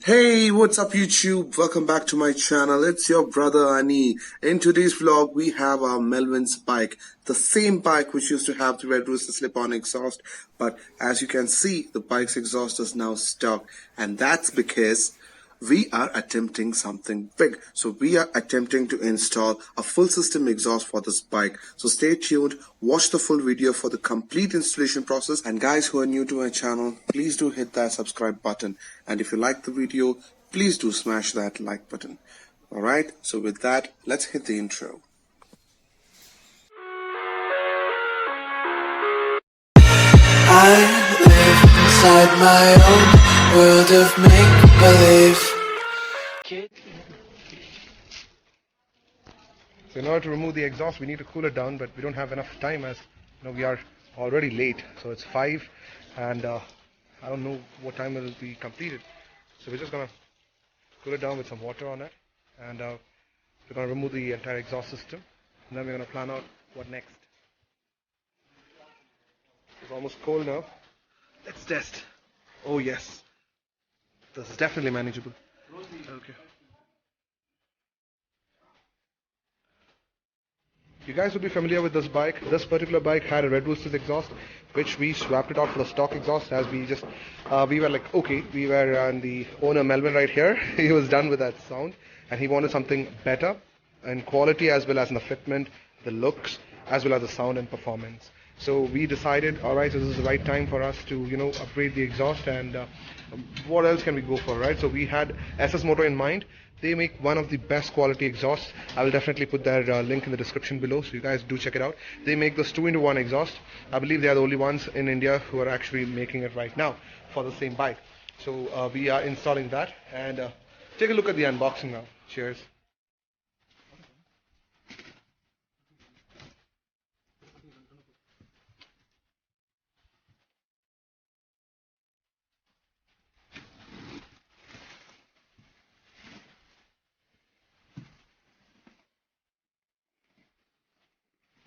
Hey, what's up YouTube? Welcome back to my channel. It's your brother Ani. In today's vlog, we have our Melvin's bike. The same bike which used to have the Red Rooster slip-on exhaust. But as you can see, the bike's exhaust is now stuck. And that's because we are attempting something big. So we are attempting to install a full system exhaust for this bike. So stay tuned, watch the full video for the complete installation process. And guys who are new to my channel, please do hit that subscribe button. And if you like the video, please do smash that like button. Alright, so with that, let's hit the intro. I live inside my own world of make-believe. So in order to remove the exhaust, we need to cool it down, but we don't have enough time as we are already late. So it's 5 and I don't know what time it will be completed. So we're just going to cool it down with some water on it, and we're going to remove the entire exhaust system, and then we're going to plan out what next. It's almost cold now. Let's test. Oh yes, this is definitely manageable. Okay. You guys will be familiar with this bike. This particular bike had a Red Rooster's exhaust, which we swapped it out for the stock exhaust, as we just we were like, okay, we were on the owner Melvin right here. He was done with that sound, and he wanted something better in quality as well as in the fitment, the looks, as well as the sound and performance. So we decided, alright, so this is the right time for us to, upgrade the exhaust, and what else can we go for, right? So we had SS Moto in mind. They make one of the best quality exhausts. I will definitely put their link in the description below, so you guys do check it out. They make this 2-in-1 exhaust. I believe they are the only ones in India who are actually making it right now for the same bike. So we are installing that, and take a look at the unboxing now. Cheers.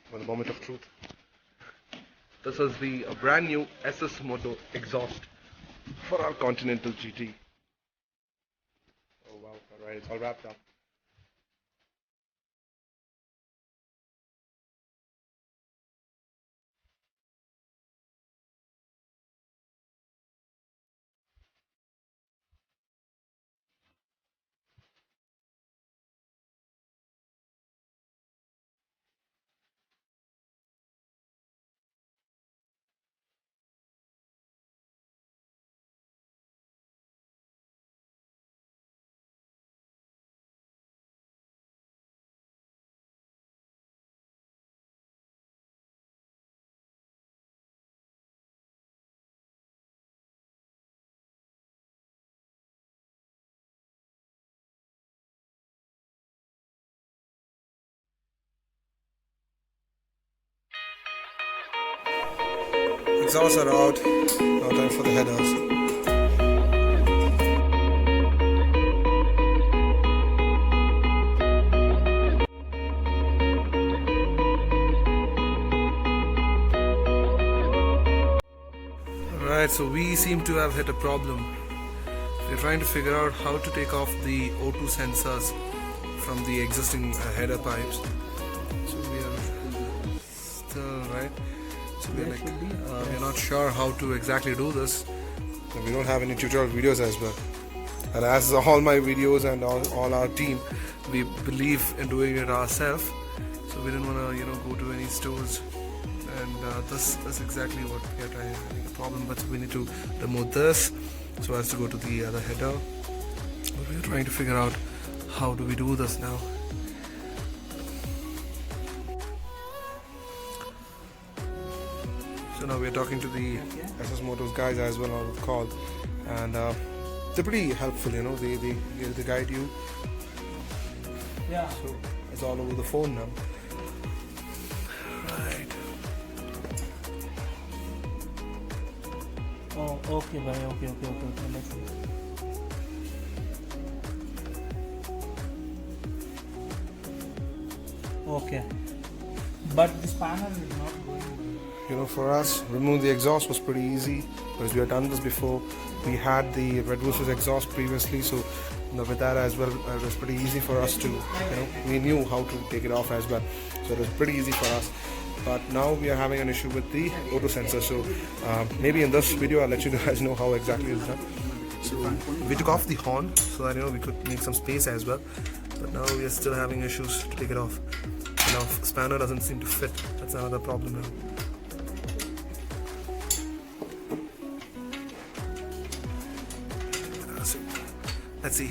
For the moment of truth. This is the brand new SS Moto exhaust for our Continental GT. Oh wow, alright, it's all wrapped up. Exhausts are out, now time for the headers. Alright, so we seem to have hit a problem. We're trying to figure out how to take off the O2 sensors from the existing header pipes. So we are still, right? So we're not sure how to exactly do this. We don't have any tutorial videos as well. And as all my videos and all our team, we believe in doing it ourselves. So we didn't want to, go to any stores. And this is exactly what we are trying having a problem. But we need to remove this so as to go to the other header. But we are trying to figure out how do we do this now. So now we're talking to the SS Motos guys as well on the call, and they're pretty helpful, they guide you. Yeah. So it's all over the phone now. Right. Oh, okay, bhai. Okay. Let's see. Okay. But this panel is not going. For us, remove the exhaust was pretty easy because we have done this before. we had the Red Rooster's exhaust previously, so with that as well, it was pretty easy for us to, we knew how to take it off as well, so it was pretty easy for us. But now we are having an issue with the auto sensor, so maybe in this video I'll let you guys know how exactly it's done. So we took off the horn so that we could make some space as well, but now we are still having issues to take it off. Now spanner doesn't seem to fit. That's another problem now. So let's see.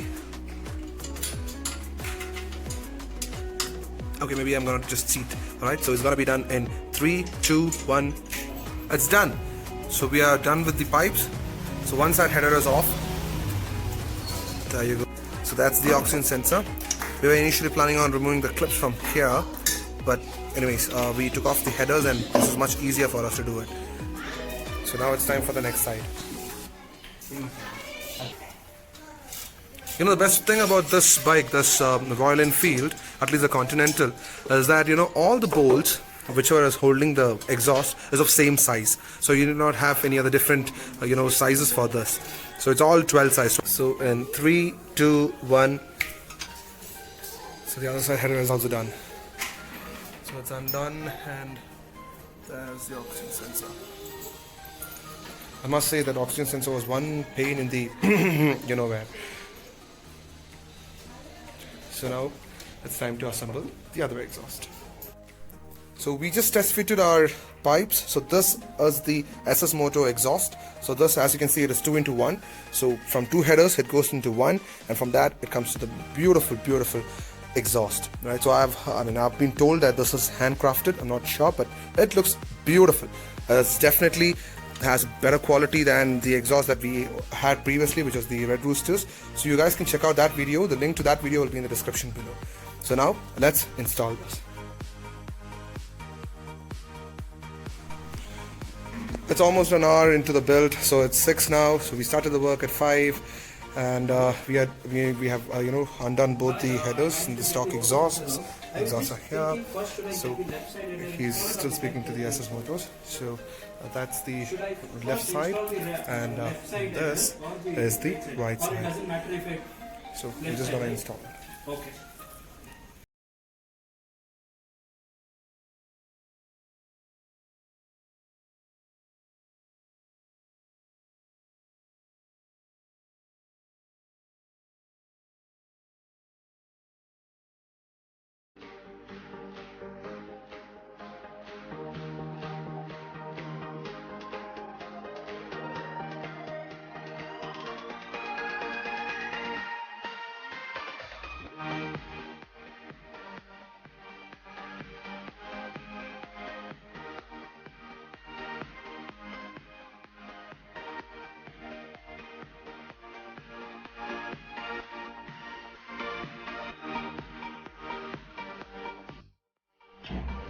Okay, maybe I'm gonna just seat. Alright, so it's gonna be done in 3, 2, 1. It's done. So we are done with the pipes. So once that header is off, there you go. So that's the oxygen sensor. We were initially planning on removing the clips from here, but anyways, we took off the headers and this is much easier for us to do it. So now it's time for the next side. The best thing about this bike, this Royal Enfield, at least the Continental, is that all the bolts whichever is holding the exhaust is of same size, so you do not have any other different sizes for this. So it's all 12 size. So in 3, 2, 1. So the other side header is also done. So it's undone and there's the oxygen sensor. I must say that oxygen sensor was one pain in the where. So now it's time to assemble the other exhaust. So we just test fitted our pipes. So this is the SS Moto exhaust. So this, as you can see, it is 2 into 1. So from 2 headers it goes into 1, and from that it comes to the beautiful exhaust, right? So I've been told that this is handcrafted. I'm not sure, but it looks beautiful. It's definitely has better quality than the exhaust that we had previously, which was the Red Roosters. So you guys can check out that video. The link to that video will be in the description below. So now let's install this. It's almost an hour into the build, so it's 6 now. So we started the work at 5, and we have undone both the headers and the stock exhausts. Exhausts are here. So he's still speaking to the SS Motos. So that's the left side, and this is the right side. So we're just gonna install it. Okay.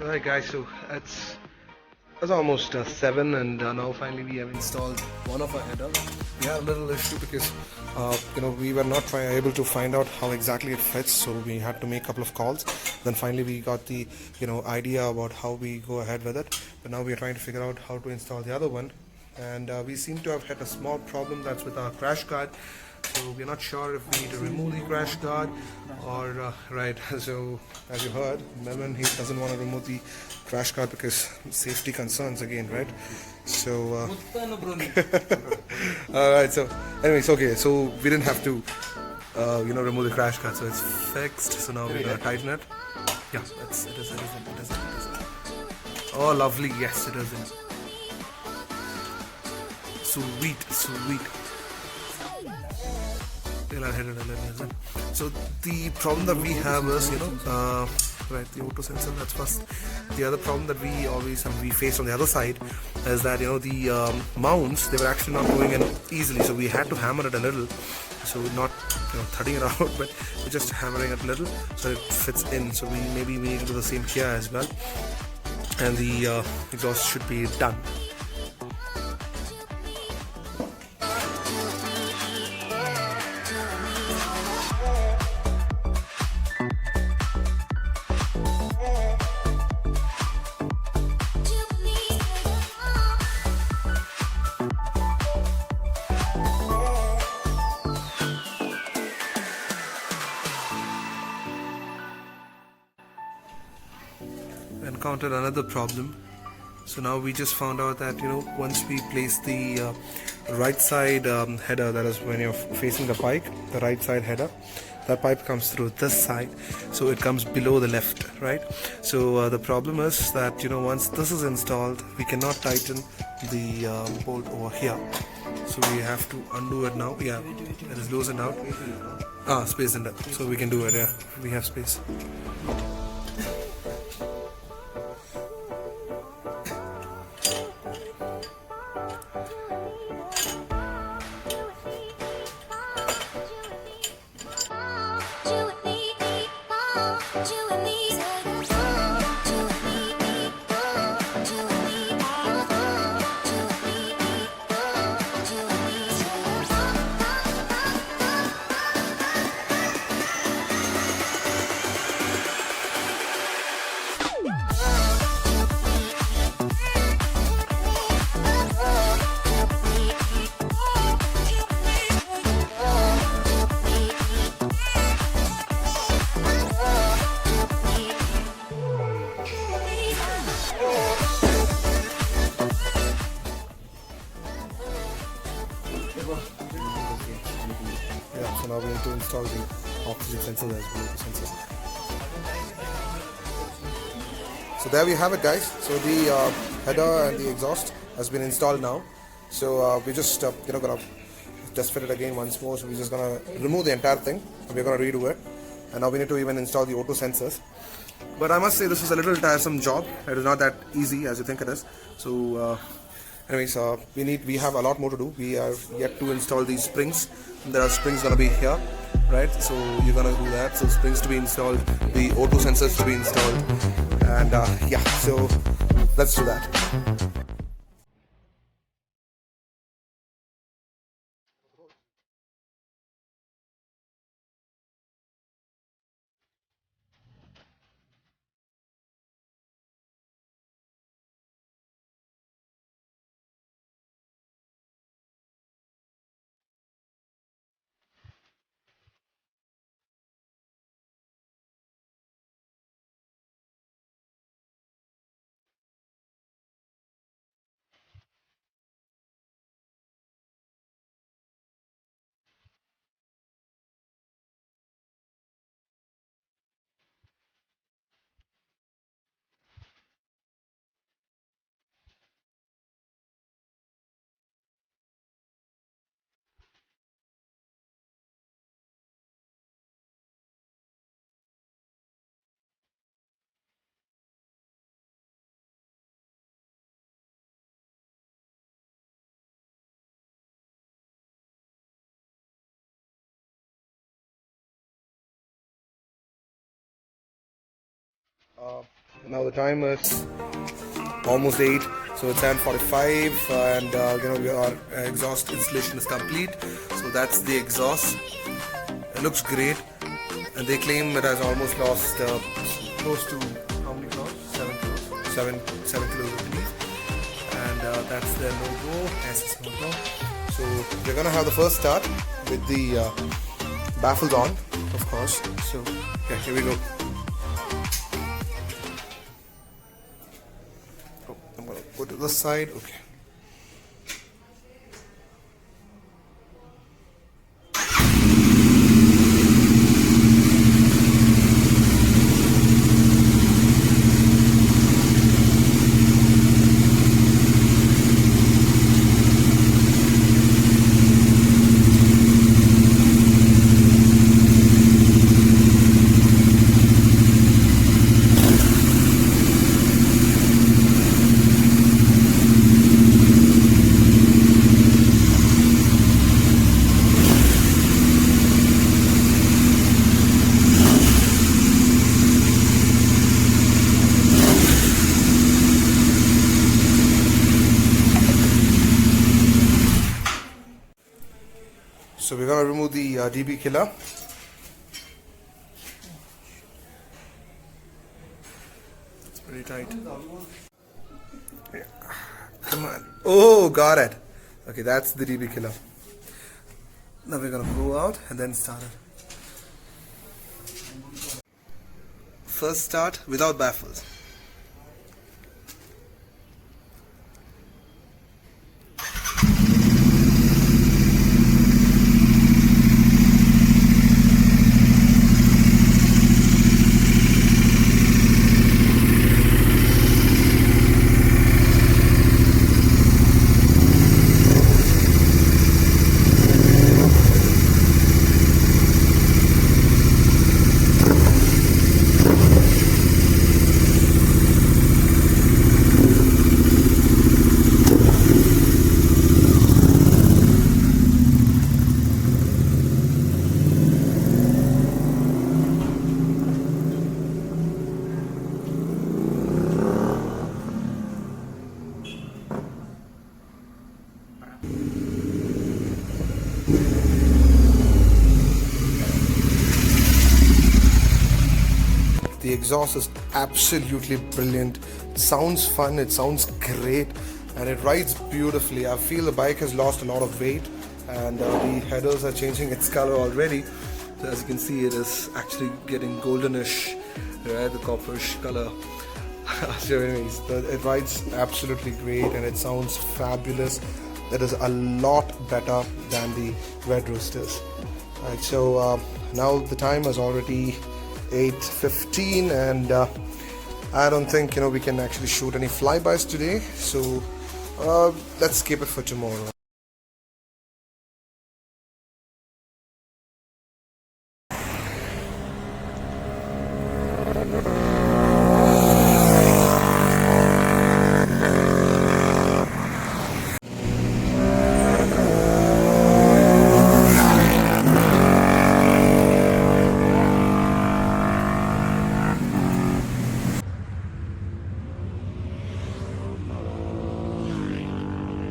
Alright guys, so it's almost 7, and now finally we have installed one of our headers. We had a little issue because we were not able to find out how exactly it fits, so we had to make a couple of calls. Then finally we got the idea about how we go ahead with it. But now we are trying to figure out how to install the other one, and we seem to have had a small problem that's with our crash guard. So we're not sure if we need to remove the crash guard or right. So as you heard, Melvin, he doesn't want to remove the crash guard because safety concerns again, right? So alright, so anyways, okay, so we didn't have to remove the crash guard, so it's fixed. So now we're gonna tighten it. Yeah, it is. Oh lovely, yes it is. Sweet. So the problem that we have is, right, the auto sensor, that's first. The other problem that we face on the other side is that the mounts, they were actually not going in easily, so we had to hammer it a little. So not thudding it out, but we're just hammering it a little so it fits in. So we need to do the same here as well, and the exhaust should be done. encountered another problem. So now we just found out that once we place the right side header, that is when you're facing the bike, the right side header, that pipe comes through this side, so it comes below the left, right? So the problem is that once this is installed, we cannot tighten the bolt over here, so we have to undo it now. Yeah, it is loosened out. Space in that, so we can do it. Yeah, we have space. Yeah, so now we need to install the oxygen sensor as well. So there we have it, guys. So the header and the exhaust has been installed now. So we just gonna just fit it again once more. So we're just gonna remove the entire thing. We're gonna redo it, and now we need to even install the auto sensors. But I must say this is a little tiresome job. It is not that easy as you think it is. So anyways, we have a lot more to do. We are yet to install these springs. There are springs gonna be here, right? So you're gonna do that. So springs to be installed, the auto sensors to be installed, and yeah. So let's do that. Now the time is almost 8, so it's 7:45, and our exhaust installation is complete. So that's the exhaust. It looks great, and they claim it has almost lost close to how many kilos? 7 kilos. 7 kilos, I believe. And that's their logo, SS Moto. So we're gonna have the first start with the baffles on, of course. So yeah, here we go. I'm gonna go to this side. Okay. So we're gonna remove the DB killer. It's pretty tight. Yeah. Come on. Oh, got it. Okay, that's the DB killer. Now we're gonna go out and then start it. First start without baffles. exhaust is absolutely brilliant. It sounds fun, it sounds great, and it rides beautifully. I feel the bike has lost a lot of weight, and the headers are changing its color already. So as you can see, it is actually getting goldenish, right, the copperish color. So anyways, it rides absolutely great and it sounds fabulous. It is a lot better than the Red Roosters. Right, so now the time is already 8:15, and I don't think we can actually shoot any flybys today. So let's keep it for tomorrow.